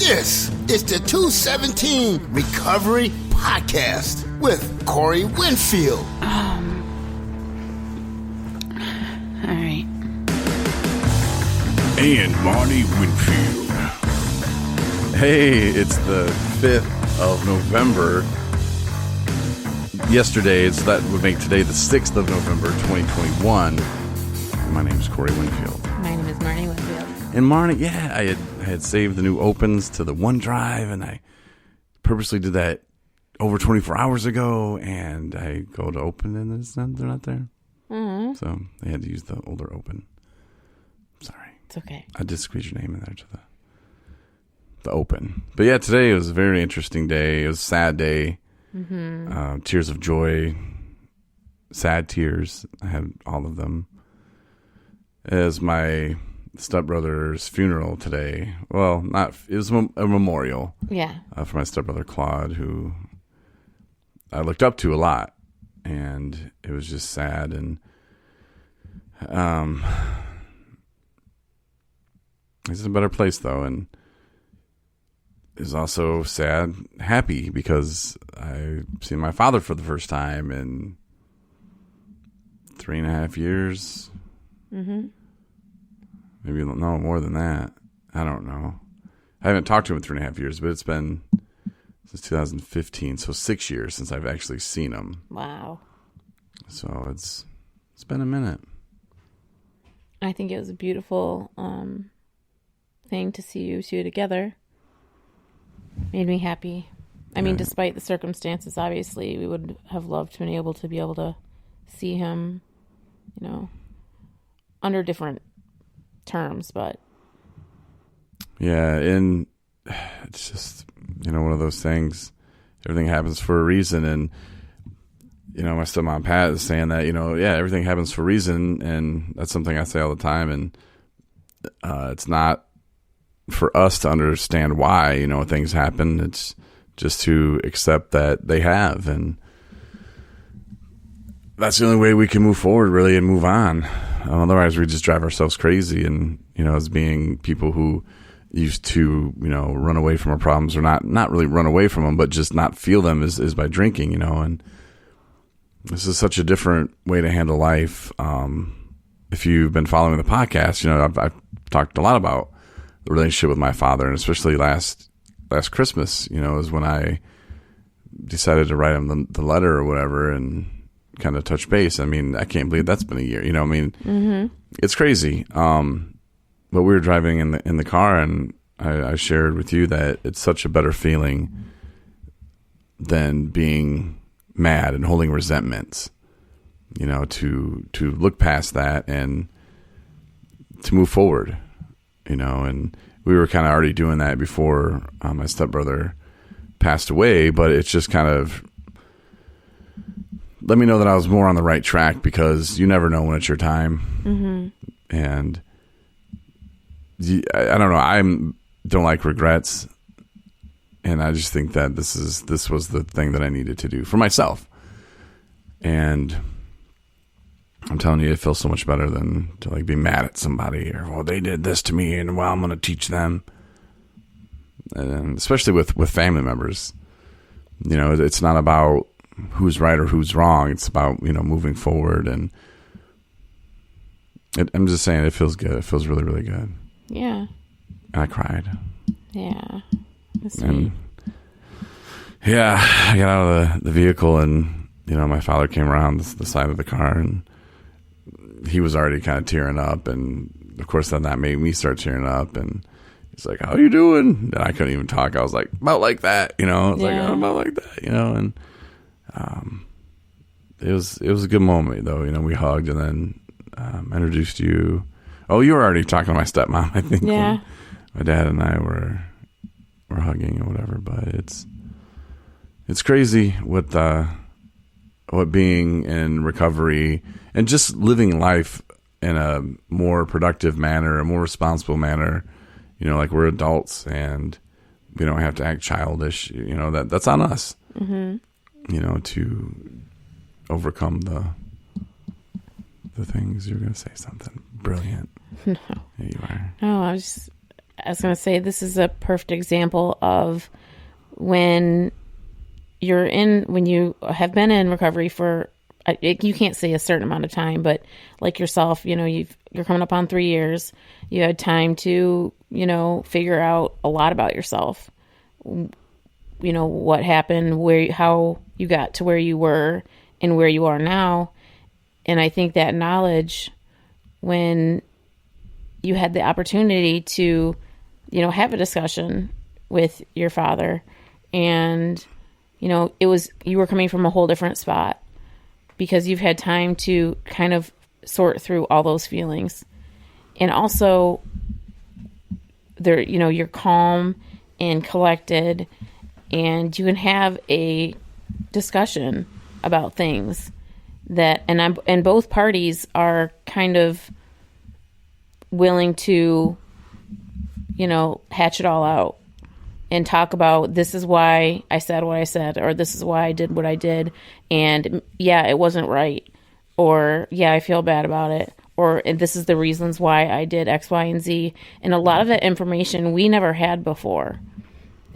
This is the 217 Recovery Podcast with Corey Winfield. All right. And Marney Winfield. Hey, it's the 5th of November. Yesterday, so that would make today the 6th of November, 2021. My name is Corey Winfield. My name is Marney Winfield. And Marney, yeah, I had saved the new opens to the OneDrive, and I purposely did that over 24 hours ago, and I go to open, and they're not there. Mm-hmm. So I had to use the older open. Sorry. It's okay. I did squeeze your name in there to the open. But yeah, today was a very interesting day. It was a sad day. Mm-hmm. Tears of joy, sad tears. I had all of them. As my stepbrother's funeral today. Well, it was a memorial. Yeah. For my stepbrother Claude, who I looked up to a lot, and it was just sad. And he's in a better place though, and is also sad, happy, because I've seen my father for the first time in 3.5 years. Mm-hmm. Maybe no more than that. I don't know. I haven't talked to him in 3.5 years, but it's been since 2015, so 6 years since I've actually seen him. Wow. So it's been a minute. I think it was a beautiful thing to see you two together. Made me happy. I mean, despite the circumstances, obviously, we would have loved to be able to see him, under different terms, but yeah, and it's just one of those things. Everything happens for a reason, and my stepmom Pat is saying that everything happens for a reason, and that's something I say all the time. And it's not for us to understand why things happen. It's just to accept that they have, and that's the only way we can move forward, really, and move on. Otherwise, we just drive ourselves crazy. And as being people who used to run away from our problems, or not really run away from them, but just not feel them, is by drinking. And this is such a different way to handle life. If you've been following the podcast, I've talked a lot about the relationship with my father, and especially last Christmas, is when I decided to write him the letter or whatever, and kind of touch base. I mean, I can't believe that's been a year. Mm-hmm. It's crazy. But we were driving in the car, and I shared with you that it's such a better feeling than being mad and holding resentments. To look past that and to move forward. And we were kind of already doing that before my stepbrother passed away, but it's just kind of let me know that I was more on the right track, because you never know when it's your time. Mm-hmm. And I don't know. I don't like regrets, and I just think that this was the thing that I needed to do for myself. And I'm telling you, it feels so much better than to be mad at somebody, or, well, they did this to me, and I'm going to teach them. And especially with family members, it's not about who's right or who's wrong. It's about, moving forward. And I'm just saying, it feels good. It feels really, really good. Yeah. And I cried. Yeah. That's sweet. And yeah, I got out of the vehicle, and, my father came around the side of the car, and he was already kind of tearing up. And of course, then that made me start tearing up. And he's like, "How you doing?" And I couldn't even talk. I was like, "About like that," I was like, "Oh, about like that," And it was a good moment though. We hugged, and then introduced you. Oh, you were already talking to my stepmom, I think. Yeah. My dad and I were hugging or whatever. But it's crazy what being in recovery and just living life in a more productive manner, a more responsible manner. Like we're adults, and we don't have to act childish. That's on us. Mm-hmm. To overcome the things. You're going to say something brilliant. No. Yeah, you are. No, I was going to say, this is a perfect example of when you have been in recovery for, you can't say a certain amount of time, but like yourself, you're coming up on 3 years. You had time to, figure out a lot about yourself. What happened, how you got to where you were and where you are now. And I think that knowledge, when you had the opportunity to, have a discussion with your father, and, you were coming from a whole different spot because you've had time to kind of sort through all those feelings. And also you're calm and collected, and you can have a discussion about things and both parties are kind of willing to, hatch it all out and talk about, this is why I said what I said, or this is why I did what I did. And yeah, it wasn't right. Or yeah, I feel bad about it. And this is the reasons why I did X, Y, and Z. And a lot of that information we never had before.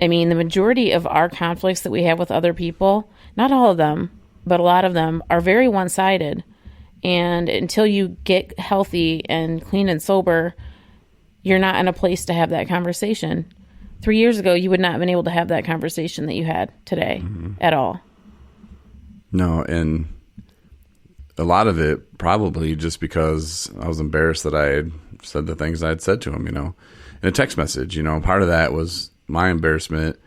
I mean, the majority of our conflicts that we have with other people, not all of them, but a lot of them are very one-sided. And until you get healthy and clean and sober, you're not in a place to have that conversation. 3 years ago, you would not have been able to have that conversation that you had today at all. No, and a lot of it probably just because I was embarrassed that I had said the things I had said to him, in a text message. Part of that was my embarrassment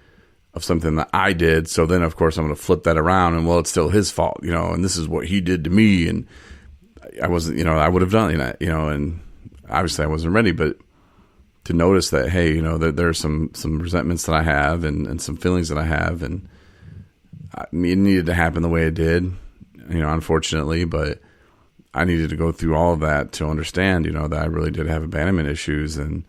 of something that I did. So then, of course, I'm going to flip that around and, well, it's still his fault, and this is what he did to me. And I wasn't, I would have done that, and obviously I wasn't ready, but to notice that, hey, that there are some resentments that I have and some feelings that I have, and it needed to happen the way it did, unfortunately, but I needed to go through all of that to understand, that I really did have abandonment issues, and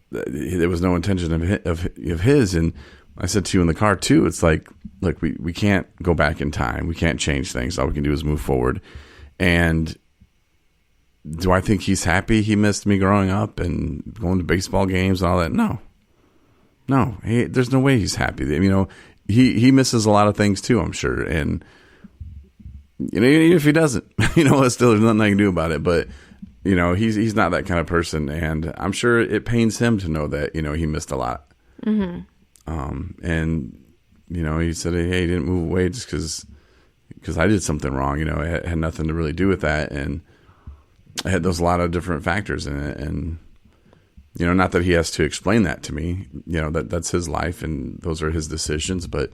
there was no intention of his. And I said to you in the car too, it's like, look, we can't go back in time. We can't change things. All we can do is move forward. And do I think he's happy he missed me growing up and going to baseball games and all that? No, there's no way he's happy. He misses a lot of things too, I'm sure. And, even if he doesn't, still there's nothing I can do about it. But, he's not that kind of person. And I'm sure it pains him to know that, he missed a lot. Mm-hmm. And, he said, hey, he didn't move away just because I did something wrong. It had nothing to really do with that. And there's a lot of different factors in it. And, not that he has to explain that to me, that's his life and those are his decisions. But,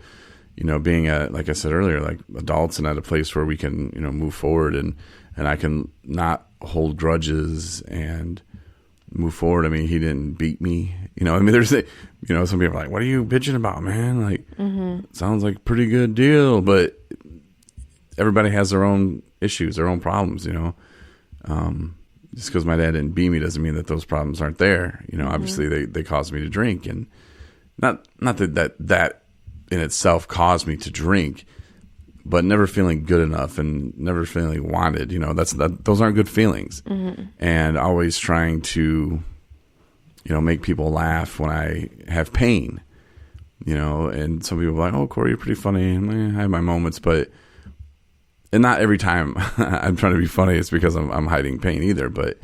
being like I said earlier, like adults and at a place where we can, move forward and I can not hold grudges and move forward. I mean, he didn't beat me, there's some people are like, what are you bitching about, man? Like, sounds like a pretty good deal, but everybody has their own issues, their own problems, just because my dad didn't beat me doesn't mean that those problems aren't there. Obviously they caused me to drink, and not that in itself caused me to drink, but never feeling good enough and never feeling wanted, those aren't good feelings. And always trying to, make people laugh when I have pain, and some people are like, oh, Corey, you're pretty funny. I have my moments, and not every time I'm trying to be funny, it's because I'm hiding pain either. But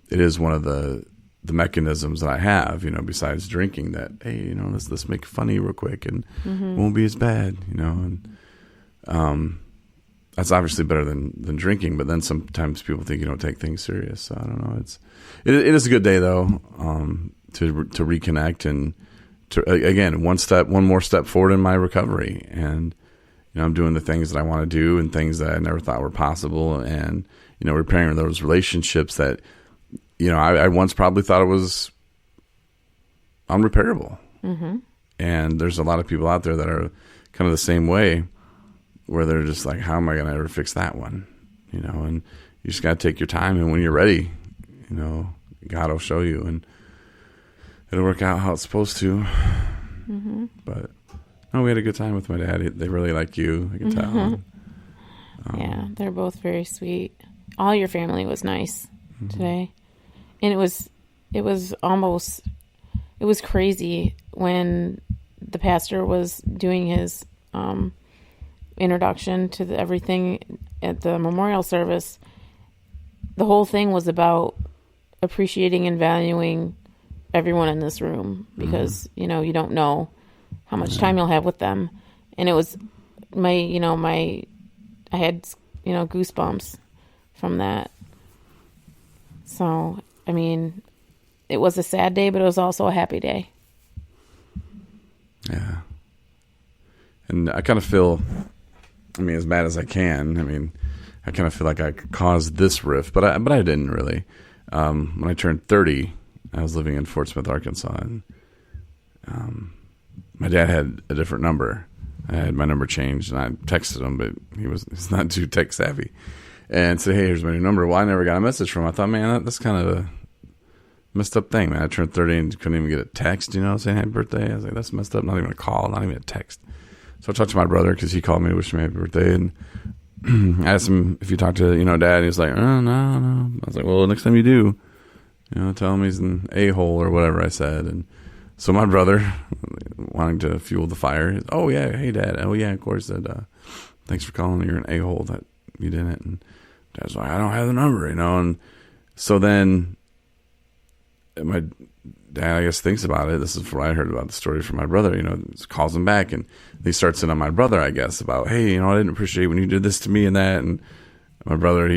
it is one of the mechanisms that I have, besides drinking, that, hey, let's make funny real quick and it won't be as bad, and that's obviously better than drinking. But then sometimes people think you don't take things serious. So I don't know. It is a good day though, to reconnect and to, again, one more step forward in my recovery. And I'm doing the things that I want to do and things that I never thought were possible, and repairing those relationships that I once probably thought it was unrepairable. And there's a lot of people out there that are kind of the same way, where they're just like, how am I going to ever fix that one? And you just got to take your time, and when you're ready, God will show you, and it'll work out how it's supposed to. But no, we had a good time with my dad. They really like you, I can tell. Yeah, they're both very sweet. All your family was nice today. And it was it was crazy when the pastor was doing his introduction to everything at the memorial service. The whole thing was about appreciating and valuing everyone in this room because, you know, you don't know how much time you'll have with them. And it was I had, goosebumps from that. So, I mean, it was a sad day, but it was also a happy day. Yeah. And I kind of feel, as bad as I can, I kind of feel like I caused this rift, but I didn't really. When I turned 30, I was living in Fort Smith, Arkansas, and my dad had a different number. I had my number changed, and I texted him, but he's not too tech savvy, and said, "Hey, here's my new number." Well, I never got a message from him. I thought, man, that's kind of a messed up thing, man. I turned 30 and couldn't even get a text, saying happy birthday. I was like, that's messed up. Not even a call, not even a text. So I talked to my brother because he called me to wish me happy birthday, and I asked him if you talked to Dad, and he was like, "Oh, no." I was like, well, next time you do, tell him he's an a-hole or whatever I said. And so my brother, wanting to fuel the fire, "Oh yeah, hey Dad, oh yeah, of course, that thanks for calling. You're an a-hole that you didn't." And Dad's like, "I don't have the number, And so then my dad, I guess, thinks about it. This is what I heard about the story from my brother. Calls him back, and he starts in on my brother, I guess, about, "Hey, I didn't appreciate when you did this to me and that." And my brother,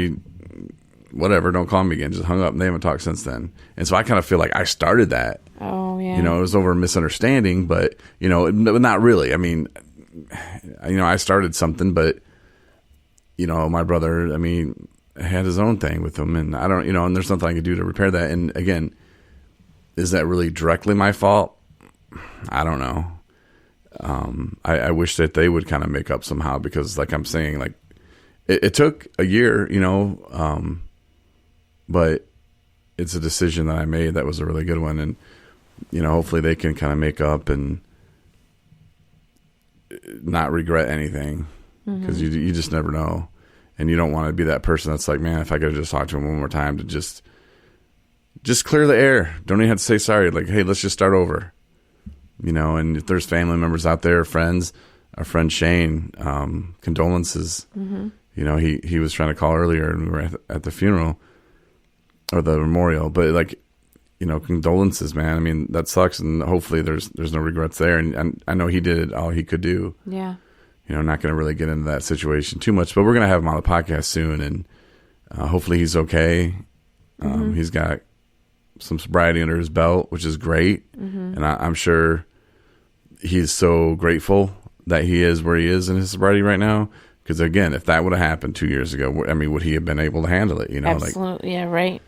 whatever, don't call me again, just hung up, and they haven't talked since then. And so I kind of feel like I started that. Oh yeah. It was over a misunderstanding, but not really. I started something, but my brother, had his own thing with him, and I don't, and there's nothing I could do to repair that. And again, is that really directly my fault? I don't know. I wish that they would kind of make up somehow, because like I'm saying, like it took a year, but it's a decision that I made that was a really good one. And, hopefully they can kind of make up and not regret anything, because you just never know. And you don't want to be that person that's like, man, if I could have just talked to him one more time to just clear the air. Don't even have to say sorry. Like, hey, let's just start over. And if there's family members out there, friends, our friend Shane, condolences. He was trying to call earlier, and we were at the funeral or the memorial, but like, condolences, man. That sucks, and hopefully there's no regrets there. And I know he did all he could do. Yeah. Not going to really get into that situation too much, but we're going to have him on the podcast soon, and hopefully he's okay. He's got some sobriety under his belt, which is great. And I'm sure he's so grateful that he is where he is in his sobriety right now. Because again, if that would have happened 2 years ago, would he have been able to handle it? Absolutely. Yeah. Right.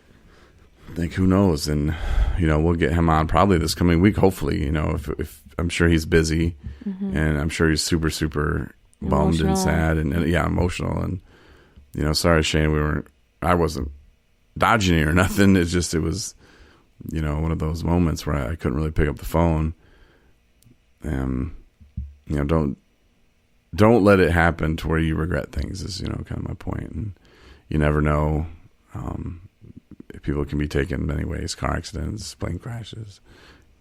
Like, who knows? And, we'll get him on probably this coming week, hopefully, if I'm sure he's busy, and I'm sure he's super, super bummed and sad and emotional. And, sorry, Shane, I wasn't dodging you or nothing. It was, one of those moments where I couldn't really pick up the phone. And, don't let it happen to where you regret things is, kind of my point. And you never know. People can be taken many ways: car accidents, plane crashes,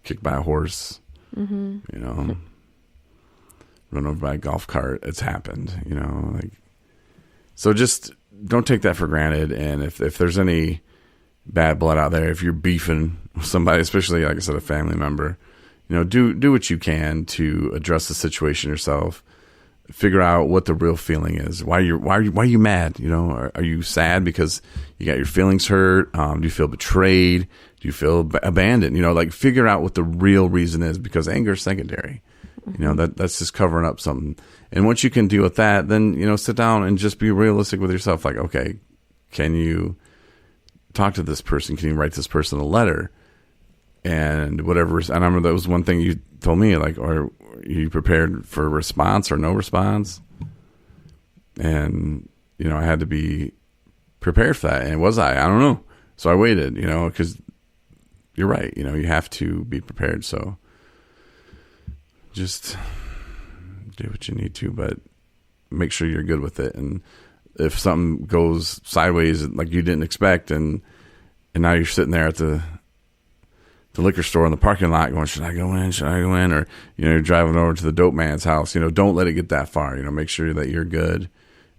kicked by a horse, run over by a golf cart. It's happened, so just don't take that for granted. And if there's any bad blood out there, if you're beefing with somebody, especially, like I said, a family member, do what you can to address the situation yourself. Figure out what the real feeling is. Why are you mad? Are you sad because you got your feelings hurt? Do you feel betrayed? Do you feel abandoned? Figure out what the real reason is, because anger is secondary. That's just covering up something. And once you can deal with that, then, sit down and just be realistic with yourself. Like, okay, can you talk to this person? Can you write this person a letter? And whatever. And I remember that was one thing you told me, like, are you prepared for a response or no response? And, I had to be prepared for that. And was I? I don't know. So I waited, because you're right. You have to be prepared. So just do what you need to, but make sure you're good with it. And if something goes sideways like you didn't expect, and now you're sitting there at the the liquor store in the parking lot going, should I go in? Should I go in? Or, you're driving over to the dope man's house. Don't let it get that far. Make sure that you're good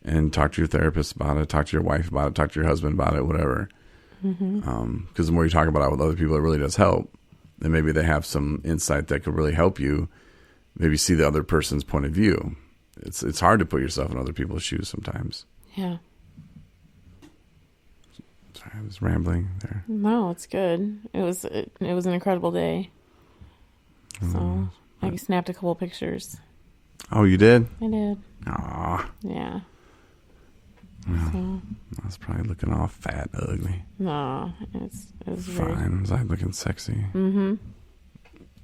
and talk to your therapist about it. Talk to your wife about it. Talk to your husband about it, whatever. Because the more you talk about it with other people, it really does help. And maybe they have some insight that could really help you maybe see the other person's point of view. It's hard to put yourself in other people's shoes sometimes. Yeah. Sorry, I was rambling there. No, it's good. It was an incredible day. So I snapped a couple pictures. Oh, you did? I did. Aw. Yeah. Well, So, I was probably looking all fat and ugly. no, it was very... Fine. Was I looking sexy? Mm-hmm.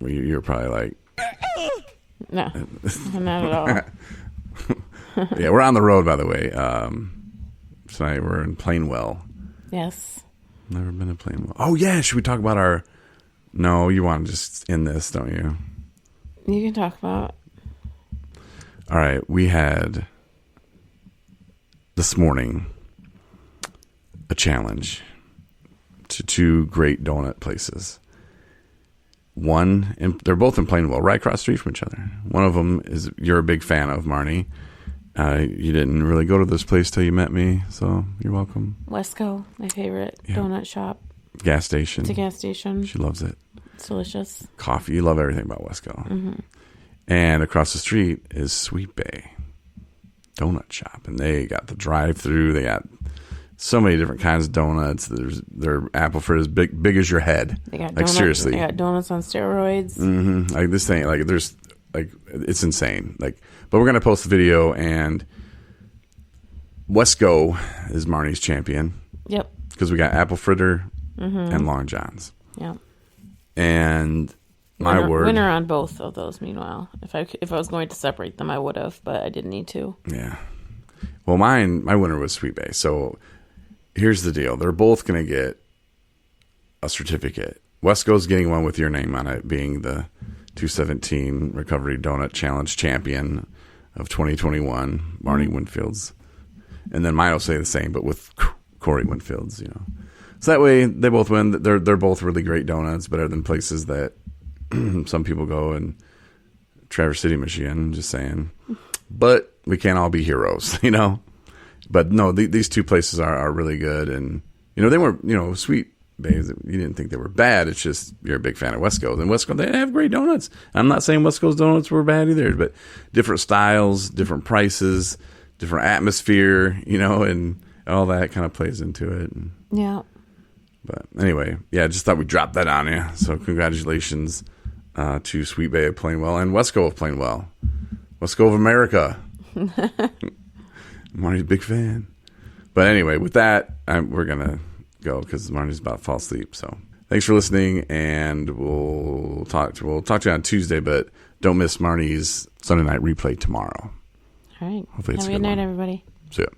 Well, you're probably like... No, not at all. Yeah, we're on the road, by the way. Tonight we're in Plainwell. Yes. Never been to Plainwell. Oh, yeah. Should we talk about our... No, you want to just end this, don't you? You can talk about... All right. We had... this morning, a challenge to two great donut places. They're both in Plainwell, right across the street from each other. One of them is you're a big fan of, Marney. You didn't really go to this place till you met me, so you're welcome. Wesco, my favorite donut shop. Gas station. It's a gas station. She loves it. It's delicious. Coffee. You love everything about Wesco. Mm-hmm. And across the street is Sweet Bay Donut Shop, and they got the drive-through. They got so many different kinds of donuts. Their apple fritter is big as your head. They got like donuts, seriously. They got donuts on steroids. Mm-hmm. Like this thing, like there's like it's insane. Like, but we're gonna post the video, and Wesco is Marnie's champion. Yep. Because we got apple fritter and Long John's. Yep. And winner on both of those. Meanwhile, if I was going to separate them, I would have, but I didn't need to. Yeah. Well, my winner was Sweet Bay. So here's the deal: they're both going to get a certificate. Wesco's getting one with your name on it, being the 217 Recovery Donut Challenge champion of 2021, Marney Winfield's, and then mine will say the same, but with Corey Winfield's. So that way they both win. They're both really great donuts, better than places that some people go in Traverse City, Michigan, just saying. But we can't all be heroes, But no, these two places are really good. And, they weren't, Sweet Bay, you didn't think they were bad. It's just you're a big fan of Wesco. And Wesco, they have great donuts. I'm not saying Wesco's donuts were bad either, but different styles, different prices, different atmosphere, and all that kind of plays into it. Yeah. But anyway, yeah, just thought we'd drop that on you. So congratulations to Sweet Bay of Plainwell and Wesco of Plainwell. Wesco of America. Marnie's a big fan. But anyway, with that, we're going to go because Marnie's about to fall asleep. So thanks for listening, and we'll talk to you on Tuesday, but don't miss Marnie's Sunday night replay tomorrow. All right. Hopefully it's Have a good night, everybody. See ya.